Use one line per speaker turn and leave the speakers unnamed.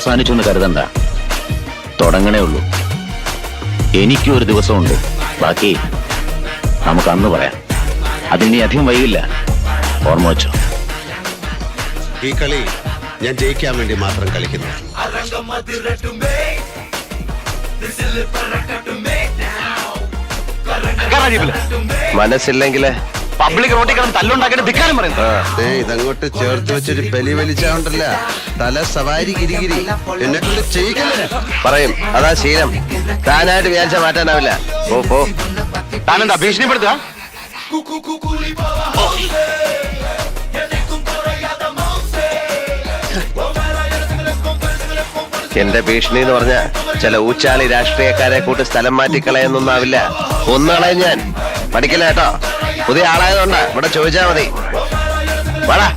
അവസാനിച്ചു എന്ന് കരുതണ്ട, തുടങ്ങണേ ഉള്ളൂ. എനിക്കും ഒരു ദിവസമുണ്ട്, ബാക്കി നമുക്ക് അന്ന് പറയാം. അതിനി അധികം വൈകില്ല, ഓർമ്മ വെച്ചോ.
ഈ കളി ഞാൻ ജയിക്കാൻ വേണ്ടി മാത്രം കളിക്കുന്നു.
മനസ്സില്ലെങ്കിൽ പബ്ലിക് റോട്ടിൽ കിടന്ന് തല്ലുണ്ടാക്കിയിട്ട് ധിക്കാരം പറയുന്നു.
ഇതങ്ങോട്ട് ചേർത്ത് വെച്ചൊരു പെലി വലിച്ചാണ്ടല്ല, തല സവാരി ഗിരിഗിരി എന്നെ കൊണ്ട് ചെയ്യിക്കല്ലേ
പറയും. അതാ ശീലം. താനായിട്ട് വിചാരിച്ച മാറ്റാനാവില്ല. പോ. താനെന്താ ഭീഷണിപ്പെടുത്തുക? എന്റെ ഭീഷണി എന്ന് പറഞ്ഞ ചില ഊച്ചാളി രാഷ്ട്രീയക്കാരെ കൂട്ട് സ്ഥലം മാറ്റിക്കളയെന്നൊന്നാവില്ല. ഒന്നുകളയും ഞാൻ. പഠിക്കില്ല കേട്ടോ. പുതിയ ആളായതുകൊണ്ടാ, ഇവിടെ ചോദിച്ചാ മതി. വാടാ.